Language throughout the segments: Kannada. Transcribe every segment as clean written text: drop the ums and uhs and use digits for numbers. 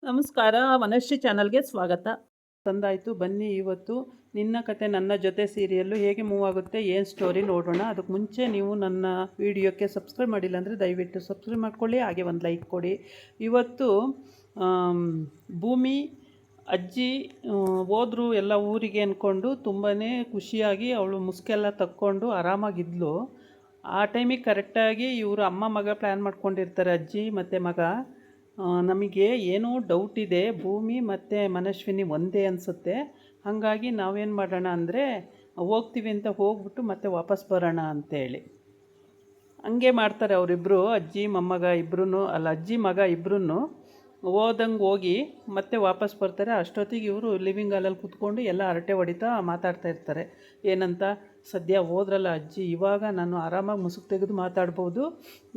ನಮಸ್ಕಾರ, ವನಶ್ರೀ ಚಾನಲ್ಗೆ ಸ್ವಾಗತ. ತಂದಾಯಿತು, ಬನ್ನಿ ಇವತ್ತು ನಿನ್ನ ಕತೆ ನನ್ನ ಜೊತೆ ಸೀರಿಯಲ್ಲು ಹೇಗೆ ಮೂವ್ ಆಗುತ್ತೆ, ಏನು ಸ್ಟೋರಿ ನೋಡೋಣ. ಅದಕ್ಕೆ ಮುಂಚೆ ನೀವು ನನ್ನ ವಿಡಿಯೋಕ್ಕೆ ಸಬ್ಸ್ಕ್ರೈಬ್ ಮಾಡಿಲ್ಲ ಅಂದರೆ ದಯವಿಟ್ಟು ಸಬ್ಸ್ಕ್ರೈಬ್ ಮಾಡ್ಕೊಳ್ಳಿ, ಹಾಗೆ ಒಂದು ಲೈಕ್ ಕೊಡಿ. ಇವತ್ತು ಭೂಮಿ ಅಜ್ಜಿ ಹೋದ್ರು ಎಲ್ಲ ಊರಿಗೆ ಅಂದ್ಕೊಂಡು ತುಂಬಾ ಖುಷಿಯಾಗಿ ಅವಳು ಮುಸ್ಕೆಲ್ಲ ತಕ್ಕೊಂಡು ಆರಾಮಾಗಿದ್ಲು. ಆ ಟೈಮಿಗೆ ಕರೆಕ್ಟಾಗಿ ಇವರು ಅಮ್ಮ ಮಗ ಪ್ಲ್ಯಾನ್ ಮಾಡ್ಕೊಂಡಿರ್ತಾರೆ, ಅಜ್ಜಿ ಮತ್ತು ಮಗ. ನಮಗೆ ಏನೋ ಡೌಟ್ ಇದೆ, ಭೂಮಿ ಮತ್ತು ಮನಶ್ವಿನಿ ಒಂದೇ ಅನಿಸುತ್ತೆ. ಹಾಗಾಗಿ ನಾವೇನು ಮಾಡೋಣ ಅಂದರೆ ಹೋಗ್ತೀವಿ ಅಂತ ಹೋಗ್ಬಿಟ್ಟು ಮತ್ತೆ ವಾಪಸ್ ಬರೋಣ ಅಂತೇಳಿ ಹಂಗೆ ಮಾಡ್ತಾರೆ ಅವರಿಬ್ಬರು, ಅಜ್ಜಿ ಮೊಮ್ಮಗ ಇಬ್ಬರೂ, ಅಲ್ಲ ಅಜ್ಜಿ ಮಗ ಇಬ್ಬರೂ ಹೋದಂಗೆ ಹೋಗಿ ಮತ್ತೆ ವಾಪಸ್ ಬರ್ತಾರೆ. ಅಷ್ಟೊತ್ತಿಗೆ ಇವರು ಲಿವಿಂಗ್ ಹಾಲಲ್ಲಿ ಕೂತ್ಕೊಂಡು ಎಲ್ಲ ಹರಟೆ ಹೊಡಿತಾ ಮಾತಾಡ್ತಾ ಇರ್ತಾರೆ. ಏನಂತ, ಸದ್ಯ ಹೋದ್ರಲ್ಲ ಅಜ್ಜಿ, ಇವಾಗ ನಾನು ಆರಾಮಾಗಿ ಮುಸುಕು ತೆಗೆದು ಮಾತಾಡ್ಬೋದು,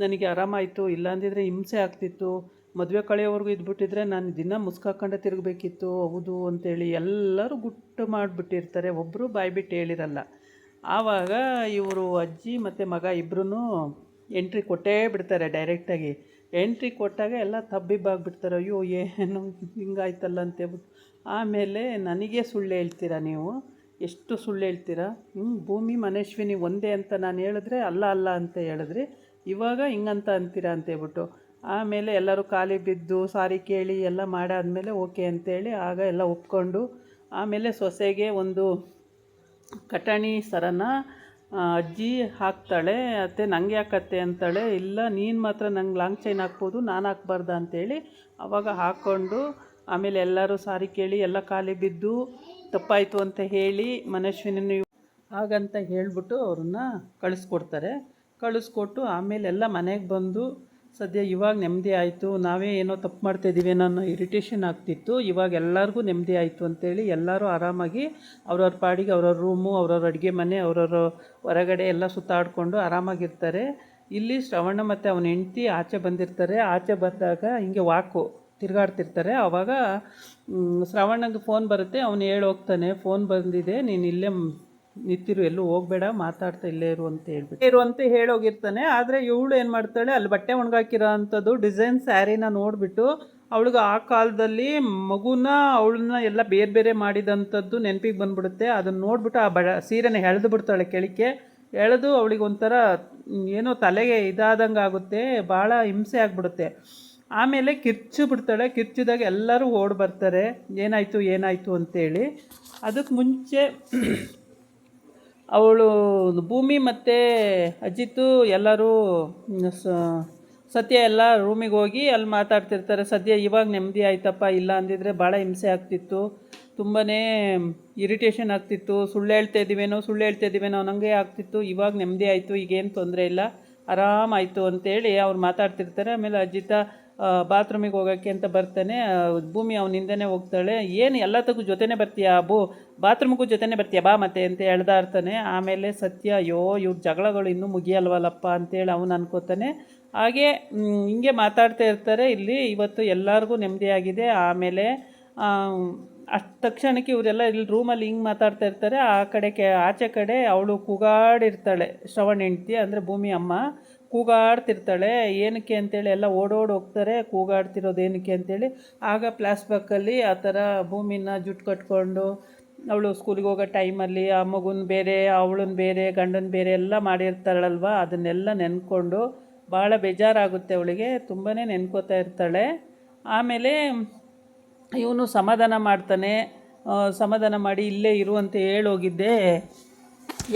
ನನಗೆ ಆರಾಮಾಯಿತು, ಇಲ್ಲಾಂದಿದ್ರೆ ಹಿಂಸೆ ಆಗ್ತಿತ್ತು, ಮದುವೆ ಕಳೆಯೋವರೆಗೂ ಇದ್ಬಿಟ್ಟಿದ್ರೆ ನಾನು ದಿನ ಮುಸ್ಕಾಕೊಂಡೆ ತಿರುಗಬೇಕಿತ್ತು, ಹೌದು ಅಂತೇಳಿ ಎಲ್ಲರೂ ಗುಟ್ಟು ಮಾಡಿಬಿಟ್ಟಿರ್ತಾರೆ, ಒಬ್ಬರು ಬಾಯ್ಬಿಟ್ಟು ಹೇಳಿರಲ್ಲ. ಆವಾಗ ಇವರು ಅಜ್ಜಿ ಮತ್ತು ಮಗ ಇಬ್ಬರೂ ಎಂಟ್ರಿ ಕೊಟ್ಟೇ ಬಿಡ್ತಾರೆ. ಡೈರೆಕ್ಟಾಗಿ ಎಂಟ್ರಿ ಕೊಟ್ಟಾಗ ಎಲ್ಲ ತಬ್ಬಿಬ್ಬಾಗ್ಬಿಡ್ತಾರೆ, ಅಯ್ಯೋ ಏನು ಹಿಂಗಾಯ್ತಲ್ಲ ಅಂತೇಳ್ಬಿಟ್ಟು. ಆಮೇಲೆ ನನಗೆ ಸುಳ್ಳು ಹೇಳ್ತೀರಾ ನೀವು, ಎಷ್ಟು ಸುಳ್ಳು ಹೇಳ್ತೀರಾ, ಭೂಮಿ ಮನಶ್ವಿನಿ ಒಂದೇ ಅಂತ ನಾನು ಹೇಳಿದ್ರೆ ಅಲ್ಲ ಅಲ್ಲ ಅಂತ ಹೇಳಿದ್ರಿ, ಇವಾಗ ಹಿಂಗಂತ ಅಂತೀರಾ ಅಂತೇಳ್ಬಿಟ್ಟು. ಆಮೇಲೆ ಎಲ್ಲರೂ ಖಾಲಿ ಬಿದ್ದು ಸಾರಿ ಕೇಳಿ ಎಲ್ಲ ಮಾಡಾದಮೇಲೆ ಓಕೆ ಅಂತೇಳಿ ಆಗ ಎಲ್ಲ ಒಪ್ಕೊಂಡು, ಆಮೇಲೆ ಸೊಸೆಗೆ ಒಂದು ಕಟಾಣಿ ಸರನ ಅಜ್ಜಿ ಹಾಕ್ತಾಳೆ. ಅತ್ತೆ ನಂಗೆ ಯಾಕತ್ತೆ ಅಂತಾಳೆ, ಇಲ್ಲ ನೀನು ಮಾತ್ರ ನಂಗೆ ಲಾಂಗ್ ಚೈನ್ ಹಾಕ್ಬೋದು, ನಾನು ಹಾಕ್ಬಾರ್ದ ಅಂತೇಳಿ ಆವಾಗ ಹಾಕ್ಕೊಂಡು, ಆಮೇಲೆ ಎಲ್ಲರೂ ಸಾರಿ ಕೇಳಿ ಎಲ್ಲ ಖಾಲಿ ಬಿದ್ದು ತಪ್ಪಾಯಿತು ಅಂತ ಹೇಳಿ ಮನಶ್ವಿನಿ ಹಾಗಂತ ಹೇಳಿಬಿಟ್ಟು ಅವ್ರನ್ನ ಕಳಿಸ್ಕೊಟ್ಟು ಆಮೇಲೆ ಎಲ್ಲ ಮನೆಗೆ ಬಂದು, ಸದ್ಯ ಇವಾಗ ನೆಮ್ಮದಿ ಆಯಿತು, ನಾವೇ ಏನೋ ತಪ್ಪು ಮಾಡ್ತಾಯಿದ್ದೀವಿ ಅನ್ನೋ ಇರಿಟೇಷನ್ ಆಗ್ತಿತ್ತು, ಇವಾಗ ಎಲ್ಲರಿಗೂ ನೆಮ್ಮದಿ ಆಯಿತು ಅಂತೇಳಿ ಎಲ್ಲರೂ ಆರಾಮಾಗಿ ಅವ್ರವ್ರ ಪಾಡಿಗೆ ಅವ್ರವ್ರ ರೂಮು, ಅವ್ರವ್ರ ಅಡುಗೆ ಮನೆ, ಅವ್ರವ್ರ ಹೊರಗಡೆ ಎಲ್ಲ ಸುತ್ತಾಡಿಕೊಂಡು ಆರಾಮಾಗಿರ್ತಾರೆ. ಇಲ್ಲಿ ಶ್ರವಣ ಮತ್ತು ಅವನ ಹೆಂಡ್ತಿ ಆಚೆ ಬಂದಿರ್ತಾರೆ. ಆಚೆ ಬಂದಾಗ ಹಿಂಗೆ ತಿರುಗಾಡ್ತಿರ್ತಾರೆ. ಆವಾಗ ಶ್ರವಣಗೆ ಫೋನ್ ಬರುತ್ತೆ. ಅವನು ಹೋಗ್ತಾನೆ, ಫೋನ್ ಬಂದಿದೆ, ನೀನು ಇಲ್ಲೇ ನಿಂತಿರು, ಎಲ್ಲೂ ಹೋಗಬೇಡ, ಮಾತಾಡ್ತಾ ಇಲ್ಲೇ ಇರು ಅಂತ ಹೇಳೋಗಿರ್ತಾನೆ. ಆದರೆ ಇವಳು ಏನು ಮಾಡ್ತಾಳೆ, ಅಲ್ಲಿ ಬಟ್ಟೆ ಒಣಗಾಕಿರೋ ಅಂಥದ್ದು ಡಿಸೈನ್ ಸ್ಯಾರಿನ ನೋಡಿಬಿಟ್ಟು ಅವಳಿಗೆ ಆ ಕಾಲದಲ್ಲಿ ಮಗುನ ಅವಳನ್ನ ಎಲ್ಲ ಬೇರೆ ಬೇರೆ ಮಾಡಿದಂಥದ್ದು ನೆನಪಿಗೆ ಬಂದುಬಿಡುತ್ತೆ. ಅದನ್ನು ನೋಡಿಬಿಟ್ಟು ಆ ಸೀರೆನ ಎಳೆದು ಬಿಡ್ತಾಳೆ ಕೆಳಕ್ಕೆ. ಎಳೆದು ಅವಳಿಗೆ ಒಂಥರ ಏನೋ ತಲೆಗೆ ಇದಾದಂಗೆ ಆಗುತ್ತೆ, ಭಾಳ ಹಿಂಸೆ ಆಗಿಬಿಡುತ್ತೆ. ಆಮೇಲೆ ಬಿಡ್ತಾಳೆ. ಕಿರ್ಚಿದಾಗ ಎಲ್ಲರೂ ಓಡಿ ಬರ್ತಾರೆ, ಏನಾಯಿತು ಅಂತೇಳಿ. ಅದಕ್ಕೆ ಮುಂಚೆ ಅವಳು ಭೂಮಿ ಮತ್ತು ಅಜಿತು ಎಲ್ಲರೂ ಸತ್ಯ ಎಲ್ಲ ರೂಮಿಗೆ ಹೋಗಿ ಅಲ್ಲಿ ಮಾತಾಡ್ತಿರ್ತಾರೆ. ಸದ್ಯ ಇವಾಗ ನೆಮ್ಮದಿ ಆಯ್ತಪ್ಪ, ಇಲ್ಲ ಅಂದಿದ್ರೆ ಭಾಳ ಹಿಂಸೆ ಆಗ್ತಿತ್ತು, ತುಂಬಾ ಇರಿಟೇಷನ್ ಆಗ್ತಿತ್ತು, ಸುಳ್ಳು ಹೇಳ್ತಾಯಿದ್ದೀವೇನೋ ನನಗೆ ಆಗ್ತಿತ್ತು, ಇವಾಗ ನೆಮ್ಮದಿ ಆಯಿತು, ಈಗೇನು ತೊಂದರೆ ಇಲ್ಲ, ಆರಾಮಾಯಿತು ಅಂತೇಳಿ ಅವ್ರು ಮಾತಾಡ್ತಿರ್ತಾರೆ. ಆಮೇಲೆ ಅಜಿತ ಬಾತ್ರೂಮಿಗೆ ಹೋಗೋಕ್ಕೆ ಅಂತ ಬರ್ತಾನೆ. ಭೂಮಿ ಅವನಿಂದನೇ ಹೋಗ್ತಾಳೆ. ಏನು ಎಲ್ಲದಕ್ಕೂ ಜೊತೆನೇ ಬರ್ತೀಯಾ, ಬಾತ್ರೂಮಿಗೂ ಜೊತೆನೇ ಬರ್ತೀಯಾ, ಬಾ ಮತ್ತೆ ಅಂತ ಹೇಳ್ದಾ ಇರ್ತಾನೆ. ಆಮೇಲೆ ಸತ್ಯ, ಅಯ್ಯೋ ಇವ್ರ ಜಗಳಗಳು ಇನ್ನೂ ಮುಗಿಯಲ್ವಲ್ಲಪ್ಪ ಅಂತೇಳಿ ಅವನು ಅನ್ಕೋತಾನೆ. ಹಾಗೆ ಹಿಂಗೆ ಮಾತಾಡ್ತಾ ಇರ್ತಾರೆ. ಇಲ್ಲಿ ಇವತ್ತು ಎಲ್ಲರಿಗೂ ನೆಮ್ಮದಿಯಾಗಿದೆ. ಆಮೇಲೆ ಅಷ್ಟು ತಕ್ಷಣಕ್ಕೆ ಇವರೆಲ್ಲ ಇಲ್ಲಿ ರೂಮಲ್ಲಿ ಹಿಂಗೆ ಮಾತಾಡ್ತಾ ಇರ್ತಾರೆ. ಆಚೆ ಕಡೆ ಅವಳು ಕೂಗಾಡಿರ್ತಾಳೆ, ಶ್ರವಣ ಹೆಂಡ್ತಿ ಅಂದರೆ ಭೂಮಿ ಅಮ್ಮ ಕೂಗಾಡ್ತಿರ್ತಾಳೆ. ಏನಕ್ಕೆ ಅಂತೇಳಿ ಎಲ್ಲ ಹೋಗ್ತಾರೆ, ಕೂಗಾಡ್ತಿರೋದು ಏನಕ್ಕೆ ಅಂತೇಳಿ. ಆಗ ಫ್ಲ್ಯಾಶ್ಬ್ಯಾಕಲ್ಲಿ ಆ ಥರ ಭೂಮಿನ ಜುಟ್ಟು ಕಟ್ಕೊಂಡು ಅವಳು ಸ್ಕೂಲಿಗೆ ಹೋಗೋ ಟೈಮಲ್ಲಿ ಆ ಮಗುನ ಬೇರೆ, ಅವಳನ್ನ ಬೇರೆ, ಗಂಡನ ಬೇರೆ ಎಲ್ಲ ಮಾಡಿರ್ತಾಳಲ್ವ, ಅದನ್ನೆಲ್ಲ ನೆನ್ಕೊಂಡು ಭಾಳ ಬೇಜಾರಾಗುತ್ತೆ ಅವಳಿಗೆ, ತುಂಬಾ ನೆನ್ಕೋತಾ ಇರ್ತಾಳೆ. ಆಮೇಲೆ ಇವನು ಸಮಾಧಾನ ಮಾಡ್ತಾನೆ. ಸಮಾಧಾನ ಮಾಡಿ ಇಲ್ಲೇ ಇರುವಂತೆ ಹೇಳೋಗಿದ್ದೆ,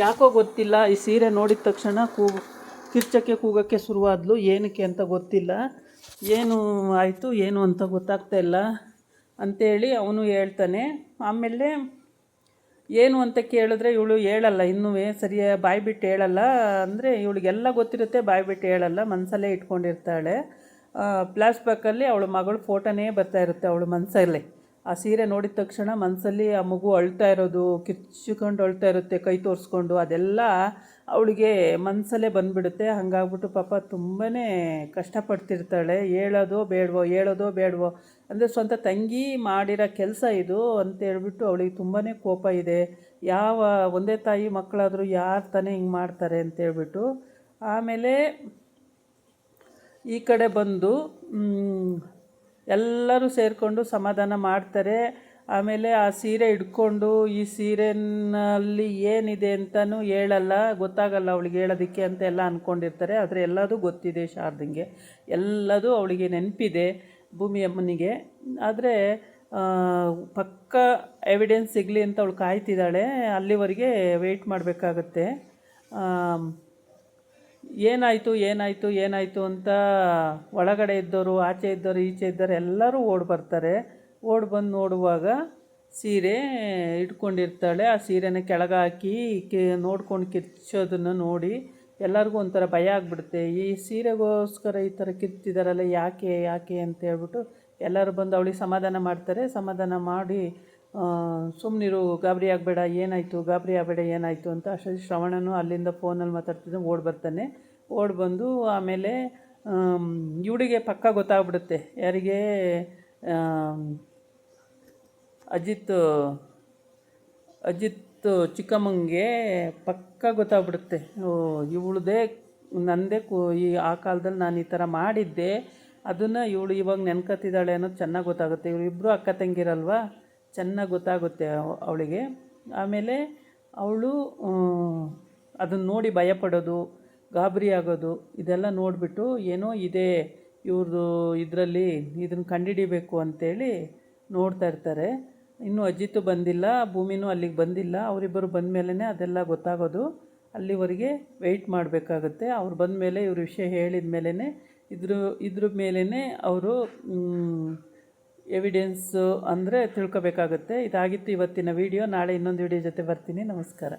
ಯಾಕೋ ಗೊತ್ತಿಲ್ಲ, ಈ ಸೀರೆ ನೋಡಿದ ತಕ್ಷಣ ಕೂಗೋಕ್ಕೆ ಶುರುವಾದ್ಲು, ಏನಕ್ಕೆ ಅಂತ ಗೊತ್ತಿಲ್ಲ, ಏನು ಆಯಿತು ಏನು ಅಂತ ಗೊತ್ತಾಗ್ತಾ ಇಲ್ಲ ಅಂಥೇಳಿ ಅವನು ಹೇಳ್ತಾನೆ. ಆಮೇಲೆ ಏನು ಅಂತ ಕೇಳಿದ್ರೆ ಇವಳು ಹೇಳಲ್ಲ, ಇನ್ನೂ ಸರಿಯಾಗಿ ಬಾಯ್ಬಿಟ್ಟು ಹೇಳಲ್ಲ. ಅಂದರೆ ಇವಳಿಗೆಲ್ಲ ಗೊತ್ತಿರುತ್ತೆ, ಬಾಯ್ಬಿಟ್ಟು ಹೇಳಲ್ಲ, ಮನಸಲ್ಲೇ ಇಟ್ಕೊಂಡಿರ್ತಾಳೆ. ಫ್ಲ್ಯಾಶ್ಬ್ಯಾಕಲ್ಲಿ ಅವಳ ಮಗಳು ಫೋಟೋನೇ ಬರ್ತಾ ಇರುತ್ತೆ ಅವಳು ಮನಸ್ಸಲ್ಲೇ. ಆ ಸೀರೆ ನೋಡಿದ ತಕ್ಷಣ ಮನಸ್ಸಲ್ಲಿ ಆ ಮಗು ಅಳ್ತಾ ಇರೋದು, ಕಿರ್ಚಿಕೊಂಡು ಅಳ್ತಾ ಇರುತ್ತೆ ಕೈ ತೋರಿಸ್ಕೊಂಡು, ಅದೆಲ್ಲ ಅವಳಿಗೆ ಮನಸ್ಸಲ್ಲೇ ಬಂದುಬಿಡುತ್ತೆ. ಹಾಗಾಗ್ಬಿಟ್ಟು ಪಾಪ ತುಂಬಾ ಕಷ್ಟಪಡ್ತಿರ್ತಾಳೆ. ಹೇಳೋದೋ ಬೇಡವೋ ಅಂದರೆ ಸ್ವಂತ ತಂಗಿ ಮಾಡಿರೋ ಕೆಲಸ ಇದು ಅಂತೇಳ್ಬಿಟ್ಟು ಅವಳಿಗೆ ತುಂಬಾ ಕೋಪ ಇದೆ. ಒಂದೇ ತಾಯಿ ಮಕ್ಕಳಾದರೂ ಯಾರು ತಾನೇ ಹಿಂಗೆ ಮಾಡ್ತಾರೆ ಅಂತೇಳ್ಬಿಟ್ಟು. ಆಮೇಲೆ ಈ ಕಡೆ ಬಂದು ಎಲ್ಲರೂ ಸೇರಿಕೊಂಡು ಸಮಾಧಾನ ಮಾಡ್ತಾರೆ. ಆಮೇಲೆ ಆ ಸೀರೆ ಹಿಡ್ಕೊಂಡು ಈ ಸೀರೆನಲ್ಲಿ ಏನಿದೆ ಅಂತಲೂ ಹೇಳಲ್ಲ, ಗೊತ್ತಾಗಲ್ಲ ಅವಳಿಗೆ ಹೇಳೋದಕ್ಕೆ ಅಂತ ಎಲ್ಲ ಅಂದ್ಕೊಂಡಿರ್ತಾರೆ. ಆದರೆ ಎಲ್ಲದೂ ಗೊತ್ತಿದೆ ಶಾರದಂಗೆ, ಎಲ್ಲದೂ ಅವಳಿಗೆ ನೆನಪಿದೆ ಭೂಮಿ ಅಮ್ಮನಿಗೆ. ಆದರೆ ಪಕ್ಕ ಎವಿಡೆನ್ಸ್ ಸಿಗಲಿ ಅಂತ ಅವಳು ಕಾಯ್ತಿದ್ದಾಳೆ. ಅಲ್ಲಿವರೆಗೆ ವೆಯ್ಟ್ ಮಾಡಬೇಕಾಗತ್ತೆ. ಏನಾಯಿತು ಅಂತ ಒಳಗಡೆ ಇದ್ದವರು, ಆಚೆ ಇದ್ದವರು, ಈಚೆ ಇದ್ದವರು ಎಲ್ಲರೂ ಬರ್ತಾರೆ. ಬಂದು ನೋಡುವಾಗ ಸೀರೆ ಇಟ್ಕೊಂಡಿರ್ತಾಳೆ. ಆ ಸೀರೆನ ಕೆಳಗೆ ಹಾಕಿ ನೋಡ್ಕೊಂಡು ಕಿರ್ಚೋದನ್ನು ನೋಡಿ ಎಲ್ಲರಿಗೂ ಒಂಥರ ಭಯ ಆಗಿಬಿಡುತ್ತೆ. ಈ ಸೀರೆಗೋಸ್ಕರ ಈ ಥರ ಕಿರ್ತಿದಾರಲ್ಲ, ಯಾಕೆ ಅಂತ ಹೇಳ್ಬಿಟ್ಟು ಎಲ್ಲರೂ ಬಂದು ಅವಳಿಗೆ ಸಮಾಧಾನ ಮಾಡ್ತಾರೆ. ಸಮಾಧಾನ ಮಾಡಿ ಸುಮ್ಮನಿರು, ಗಾಬರಿ ಆಗಬೇಡ, ಗಾಬರಿ ಆಗಬೇಡ ಏನಾಯಿತು ಅಂತ. ಅಷ್ಟೊಂದು ಶ್ರವಣನು ಅಲ್ಲಿಂದ ಫೋನಲ್ಲಿ ಮಾತಾಡ್ತಿದ್ದ ಬರ್ತಾನೆ. ಬಂದು ಆಮೇಲೆ ಇವಳಿಗೆ ಪಕ್ಕ ಗೊತ್ತಾಗ್ಬಿಡುತ್ತೆ. ಯಾರಿಗೆ? ಅಜಿತ್ ಚಿಕ್ಕಮ್ಮಂಗೆ ಪಕ್ಕ ಗೊತ್ತಾಗ್ಬಿಡುತ್ತೆ. ಇವಳದೇ ನಂದೇ ಆ ಕಾಲದಲ್ಲಿ ನಾನು ಈ ಥರ ಮಾಡಿದ್ದೆ, ಅದನ್ನು ಇವಳು ಇವಾಗ ನೆನ್ಕತ್ತಿದ್ದಾಳೆ ಅನ್ನೋದು ಚೆನ್ನಾಗಿ ಗೊತ್ತಾಗುತ್ತೆ. ಇವರಿಬ್ಬರು ಅಕ್ಕ ತಂಗಿರಲ್ವ, ಚೆನ್ನಾಗಿ ಗೊತ್ತಾಗುತ್ತೆ ಅವಳಿಗೆ. ಆಮೇಲೆ ಅವಳು ಅದನ್ನು ನೋಡಿ ಭಯಪಡೋದು, ಗಾಬರಿ ಆಗೋದು, ಇದೆಲ್ಲ ನೋಡಿಬಿಟ್ಟು ಏನೋ ಇದೆ ಇವ್ರದ್ದು ಇದರಲ್ಲಿ, ಇದನ್ನು ಕಂಡುಹಿಡಿಬೇಕು ಅಂತೇಳಿ ನೋಡ್ತಾ ಇರ್ತಾರೆ. ಇನ್ನೂ ಅಜಿತ್ತು ಬಂದಿಲ್ಲ, ಭೂಮಿನೂ ಅಲ್ಲಿಗೆ ಬಂದಿಲ್ಲ. ಅವರಿಬ್ಬರು ಬಂದ ಮೇಲೇ ಅದೆಲ್ಲ ಗೊತ್ತಾಗೋದು. ಅಲ್ಲಿವರೆಗೆ ವೆಯ್ಟ್ ಮಾಡಬೇಕಾಗತ್ತೆ. ಅವ್ರು ಬಂದ ಮೇಲೆ ಇವ್ರ ವಿಷಯ ಹೇಳಿದ ಮೇಲೇ ಇದ್ರ ಮೇಲೇ ಅವರು ಎವಿಡೆನ್ಸು ಅಂದರೆ ತಿಳ್ಕೊಬೇಕಾಗತ್ತೆ. ಇದಾಗಿತ್ತು ಇವತ್ತಿನ ವಿಡಿಯೋ. ನಾಳೆ ಇನ್ನೊಂದು ವಿಡಿಯೋ ಜೊತೆ ಬರ್ತೀನಿ. ನಮಸ್ಕಾರ.